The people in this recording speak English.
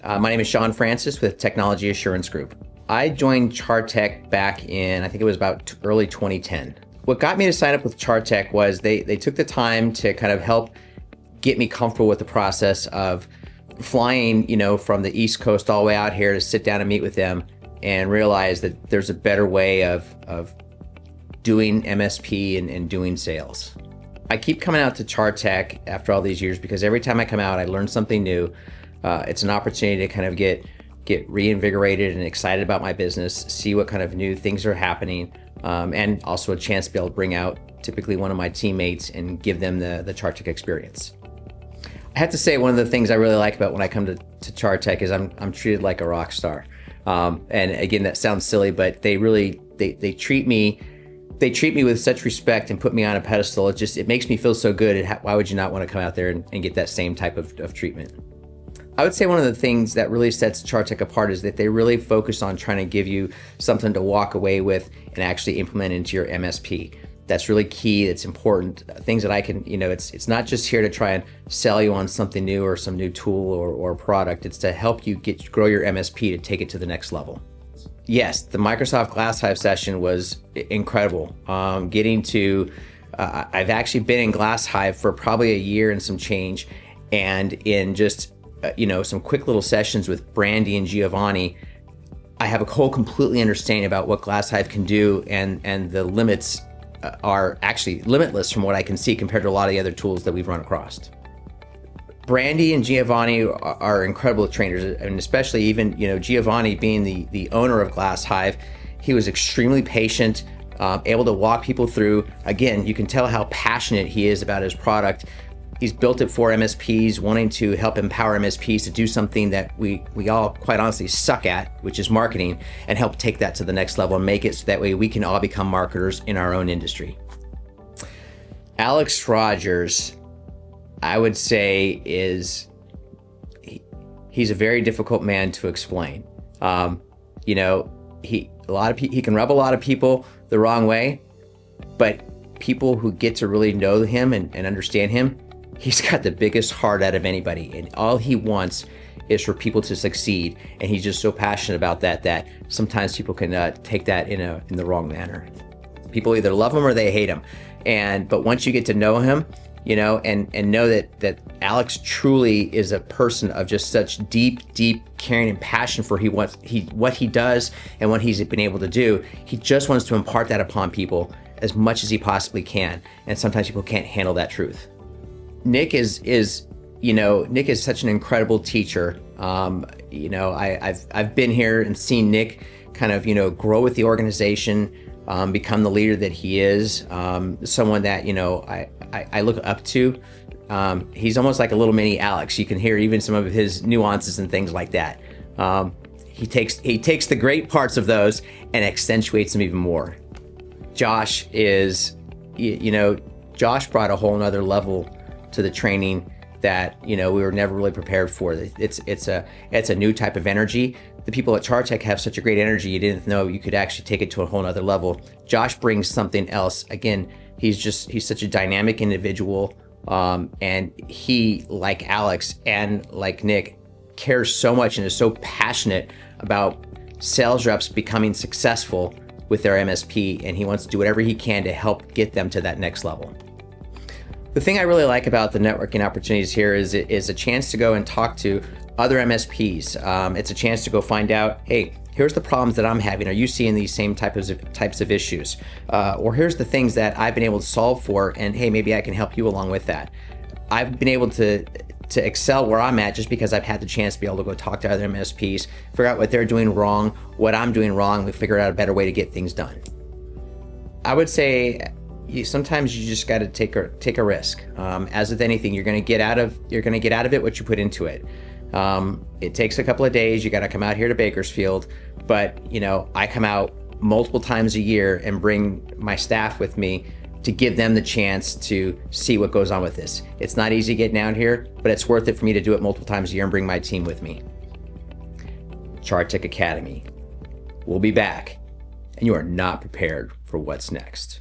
My name is Sean Francis with Technology Assurance Group. I joined CharTec back in, I think it was about early 2010. What got me to sign up with CharTec was they took the time to kind of help get me comfortable with the process of flying, from the East Coast all the way out here to sit down and meet with them and realize that there's a better way of doing MSP and doing sales. I keep coming out to CharTec after all these years because every time I come out, I learn something new. It's an opportunity to kind of get reinvigorated and excited about my business, see what kind of new things are happening, and also a chance to be able to bring out typically one of my teammates and give them the CharTec experience. I have to say, one of the things I really like about when I come to CharTec is I'm treated like a rock star. And again, that sounds silly, but they really they treat me with such respect and put me on a pedestal. It makes me feel so good. Why would you not want to come out there and get that same type of treatment? I would say one of the things that really sets CharTec apart is that they really focus on trying to give you something to walk away with and actually implement into your MSP. That's really key. It's important. Things that I can, it's not just here to try and sell you on something new or some new tool or product. It's to help you grow your MSP to take it to the next level. Yes, the Microsoft Glasshive session was incredible. I've actually been in Glasshive for probably a year and some change, and in just some quick little sessions with Brandy and Giovanni, I have a whole completely understanding about what Glasshive can do, and the limits are actually limitless from what I can see compared to a lot of the other tools that we've run across. Brandy and Giovanni are incredible trainers, and especially even Giovanni being the owner of Glasshive, he was extremely patient, able to walk people through. Again, you can tell how passionate he is about his product. He's built it for MSPs, wanting to help empower MSPs to do something that we all quite honestly suck at, which is marketing, and help take that to the next level and make it so that way we can all become marketers in our own industry. Alex Rogers, I would say, he's a very difficult man to explain. He can rub a lot of people the wrong way, but people who get to really know him and understand him, he's got the biggest heart out of anybody, and all he wants is for people to succeed. And he's just so passionate about that sometimes people can take that in the wrong manner. People either love him or they hate him. But once you get to know him, and know that Alex truly is a person of just such deep caring and passion for what he does and what he's been able to do. He just wants to impart that upon people as much as he possibly can. And sometimes people can't handle that truth. Nick is such an incredible teacher. I've been here and seen Nick kind of, grow with the organization, become the leader that he is, someone that, I look up to. He's almost like a little mini Alex. You can hear even some of his nuances and things like that. He takes the great parts of those and accentuates them even more. Josh Josh brought a whole nother level to the training that we were never really prepared for. It's a new type of energy. The people at CharTec have such a great energy, you didn't know you could actually take it to a whole nother level. Josh brings something else. Again, he's such a dynamic individual, and he, like Alex and like Nick, cares so much and is so passionate about sales reps becoming successful with their MSP, and he wants to do whatever he can to help get them to that next level. The thing I really like about the networking opportunities here is a chance to go and talk to other MSPs. It's a chance to go find out, hey, here's the problems that I'm having. Are you seeing these same types of issues? Or here's the things that I've been able to solve for, and hey, maybe I can help you along with that. I've been able to excel where I'm at just because I've had the chance to be able to go talk to other MSPs, figure out what they're doing wrong, what I'm doing wrong, we figure out a better way to get things done. I would say sometimes you just got to take a risk. As with anything, you're going to get out of it what you put into it. It takes a couple of days. You got to come out here to Bakersfield, but I come out multiple times a year and bring my staff with me to give them the chance to see what goes on with this. It's not easy getting out here, but it's worth it for me to do it multiple times a year and bring my team with me. CharTec Academy. We'll be back, and you are not prepared for what's next.